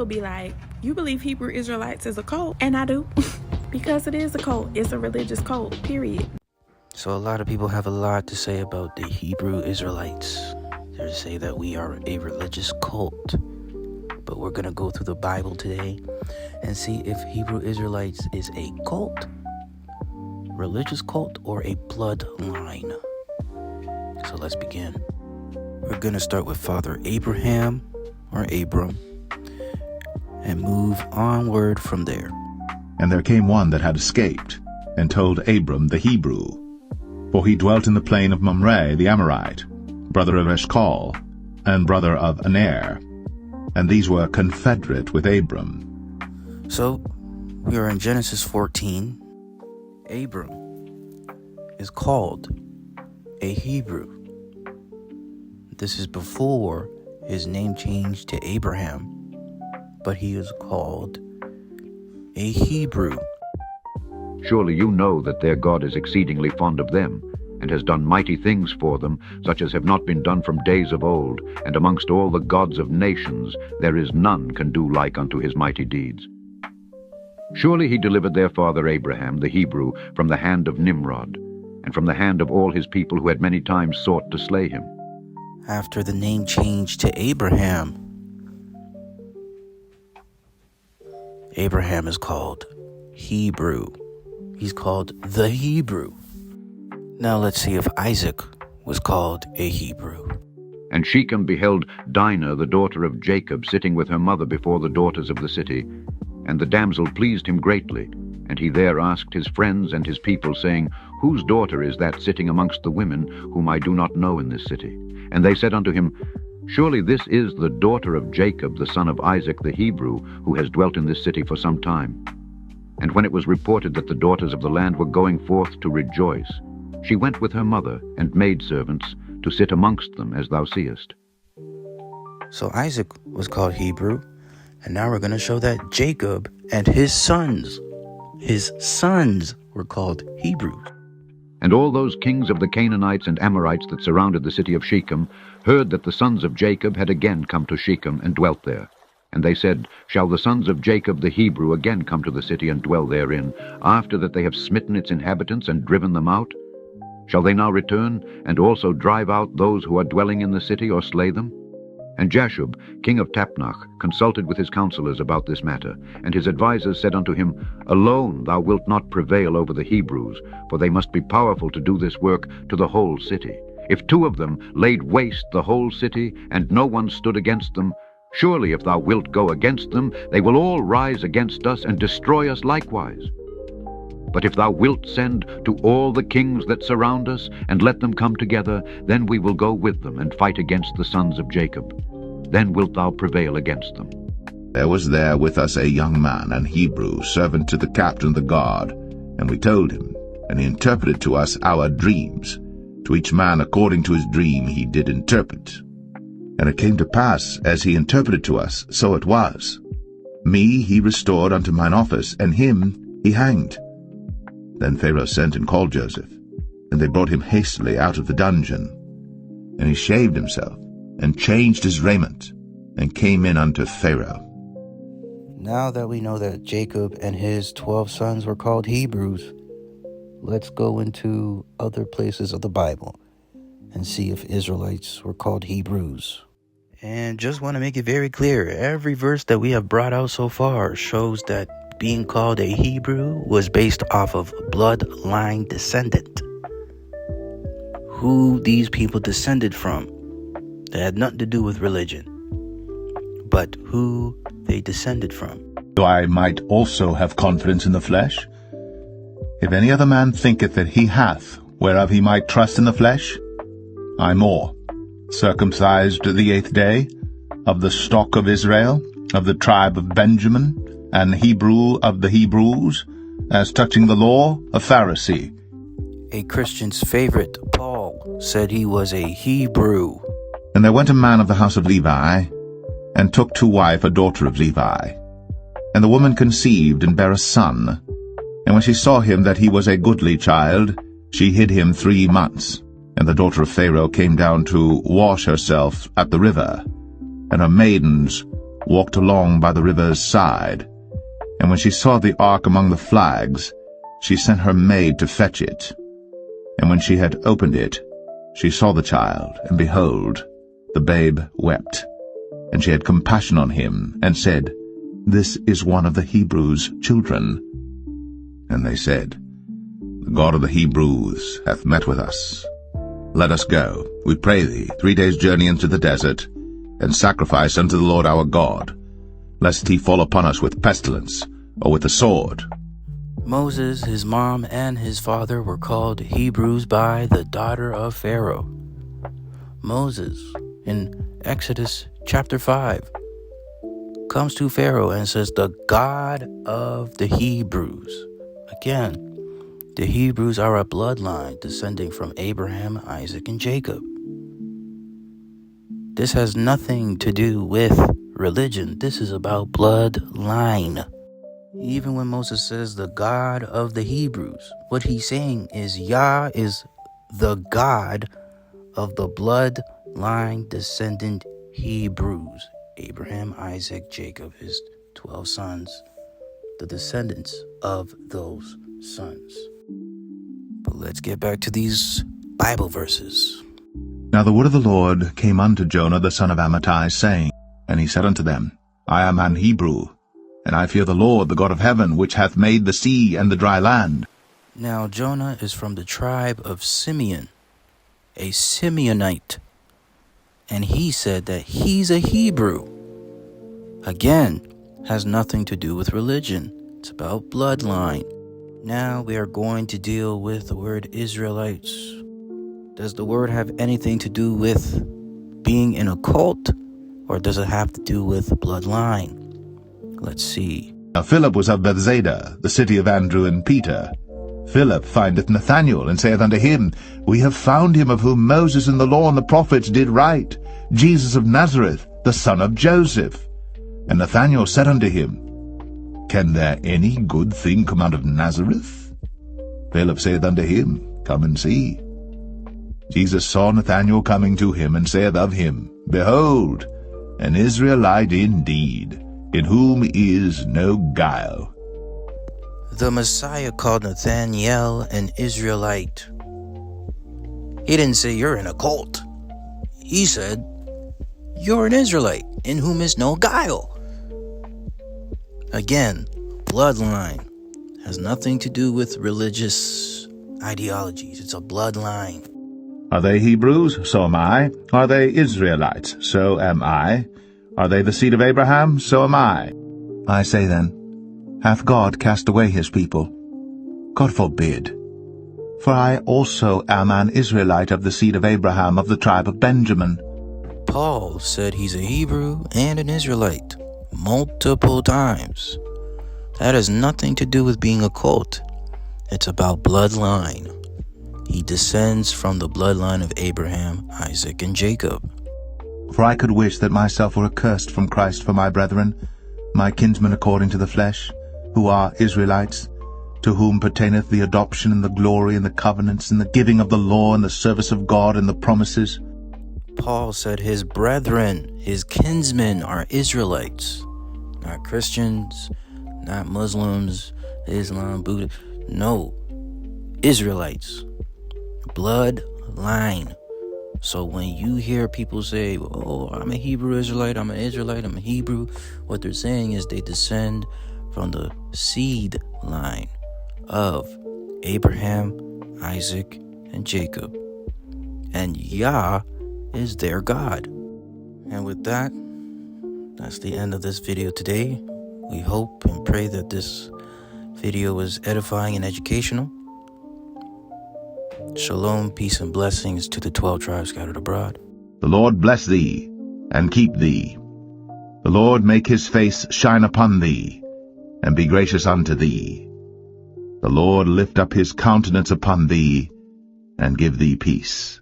Will be like, you believe Hebrew Israelites is a cult? And I do. Because it is a cult. It's a religious cult, period. So a lot of people have a lot to say about the Hebrew Israelites. They say that we are a religious cult. But we're going to go through the Bible today and see if Hebrew Israelites is a cult, religious cult, or a bloodline. So let's begin. We're going to start with Father Abraham, or Abram, and move onward from there. And there came one that had escaped, and told Abram the Hebrew. For he dwelt in the plain of Mamre the Amorite, brother of Eshcol, and brother of Aner. And these were confederate with Abram. So, we are in Genesis 14. Abram is called a Hebrew. This is before his name changed to Abraham, but he is called a Hebrew. Surely you know that their God is exceedingly fond of them, and has done mighty things for them, such as have not been done from days of old, and amongst all the gods of nations there is none can do like unto his mighty deeds. Surely he delivered their father Abraham, the Hebrew, from the hand of Nimrod, and from the hand of all his people who had many times sought to slay him. After the name changed to Abraham, Abraham is called Hebrew. He's called the Hebrew. Now let's see if Isaac was called a Hebrew. And Shechem beheld Dinah, the daughter of Jacob, sitting with her mother before the daughters of the city. And the damsel pleased him greatly. And he there asked his friends and his people, saying, Whose daughter is that sitting amongst the women, whom I do not know in this city? And they said unto him, Surely this is the daughter of Jacob, the son of Isaac the Hebrew, who has dwelt in this city for some time. And when it was reported that the daughters of the land were going forth to rejoice, she went with her mother and maidservants to sit amongst them, as thou seest. So Isaac was called Hebrew, and now we're going to show that Jacob and his sons were called Hebrews. And all those kings of the Canaanites and Amorites that surrounded the city of Shechem heard that the sons of Jacob had again come to Shechem and dwelt there. And they said, Shall the sons of Jacob the Hebrew again come to the city and dwell therein, after that they have smitten its inhabitants and driven them out? Shall they now return, and also drive out those who are dwelling in the city, or slay them? And Jashub, king of Tapnach, consulted with his counselors about this matter, and his advisers said unto him, Alone thou wilt not prevail over the Hebrews, for they must be powerful to do this work to the whole city. If two of them laid waste the whole city, and no one stood against them, surely if thou wilt go against them, they will all rise against us, and destroy us likewise. But if thou wilt send to all the kings that surround us, and let them come together, then we will go with them, and fight against the sons of Jacob. Then wilt thou prevail against them. There was there with us a young man, an Hebrew, servant to the captain of the guard. And we told him, and he interpreted to us our dreams. To each man according to his dream he did interpret. And it came to pass, as he interpreted to us, so it was. Me he restored unto mine office, and him he hanged. Then Pharaoh sent and called Joseph, and they brought him hastily out of the dungeon. And he shaved himself, and changed his raiment, and came in unto Pharaoh. Now that we know that Jacob and his 12 sons were called Hebrews, let's go into other places of the Bible and see if Israelites were called Hebrews. And just want to make it very clear, every verse that we have brought out so far shows that being called a Hebrew was based off of bloodline descendant. Who these people descended from. That had nothing to do with religion, but who they descended from. So I might also have confidence in the flesh? If any other man thinketh that he hath, whereof he might trust in the flesh, I more, circumcised the 8th day, of the stock of Israel, of the tribe of Benjamin, and Hebrew of the Hebrews, as touching the law, a Pharisee. A Christian's favorite, Paul, said he was a Hebrew. And there went a man of the house of Levi, and took to wife a daughter of Levi. And the woman conceived and bare a son. And when she saw him that he was a goodly child, she hid him 3 months. And the daughter of Pharaoh came down to wash herself at the river. And her maidens walked along by the river's side. And when she saw the ark among the flags, she sent her maid to fetch it. And when she had opened it, she saw the child, and behold, the babe wept. And she had compassion on him, and said, This is one of the Hebrews' children. And they said, The God of the Hebrews hath met with us. Let us go, we pray thee, 3 days' journey into the desert, and sacrifice unto the Lord our God, lest he fall upon us with pestilence, or with the sword. Moses, his mom, and his father were called Hebrews by the daughter of Pharaoh. Moses, in Exodus chapter 5, comes to Pharaoh and says, the God of the Hebrews. Again, the Hebrews are a bloodline descending from Abraham, Isaac, and Jacob. This has nothing to do with religion. This is about bloodline. Even when Moses says the God of the Hebrews, what he's saying is Yah is the God of the bloodline descendant Hebrews. Abraham, Isaac, Jacob, his 12 sons, the descendants of those sons. But let's get back to these Bible verses. Now the word of the Lord came unto Jonah the son of Amittai, saying, And he said unto them, I am an Hebrew, and I fear the Lord, the God of heaven, which hath made the sea and the dry land. Now Jonah is from the tribe of Simeon, a Simeonite, and he said that he's a Hebrew. Again, has nothing to do with religion. It's about bloodline. Now we are going to deal with the word Israelites. Does the word have anything to do with being in a cult, or does it have to do with bloodline? Let's see. Now Philip was of Bethsaida, the city of Andrew and Peter. Philip findeth Nathanael, and saith unto him, We have found him of whom Moses and the law and the prophets did write, Jesus of Nazareth, the son of Joseph. And Nathanael said unto him, Can there any good thing come out of Nazareth? Philip saith unto him, Come and see. Jesus saw Nathanael coming to him, and saith of him, Behold, an Israelite indeed, in whom is no guile. The Messiah called Nathanael an Israelite. He didn't say you're in a cult. He said, you're an Israelite, in whom is no guile. Again, bloodline has nothing to do with religious ideologies. It's a bloodline. Are they Hebrews? So am I. Are they Israelites? So am I. Are they the seed of Abraham? So am I. I say then, hath God cast away his people? God forbid. For I also am an Israelite of the seed of Abraham, of the tribe of Benjamin. Paul said he's a Hebrew and an Israelite multiple times. That has nothing to do with being a cult. It's about bloodline. He descends from the bloodline of Abraham, Isaac, and Jacob. For I could wish that myself were accursed from Christ for my brethren, my kinsmen according to the flesh, who are Israelites, to whom pertaineth the adoption and the glory and the covenants and the giving of the law and the service of God and the promises. Paul said his brethren, his kinsmen, are Israelites, not Christians, not Muslims, Islam, Buddha. No, Israelites. Bloodline. So when you hear people say, oh, I'm a Hebrew Israelite, I'm an Israelite, I'm a Hebrew, what they're saying is they descend from the seed line of Abraham, Isaac, and Jacob. And Yah is their God. And with that, that's the end of this video today. We hope and pray that this video was edifying and educational. Shalom, peace, and blessings to the 12 tribes scattered abroad. The Lord bless thee, and keep thee. The Lord make his face shine upon thee, and be gracious unto thee. The Lord lift up his countenance upon thee, and give thee peace.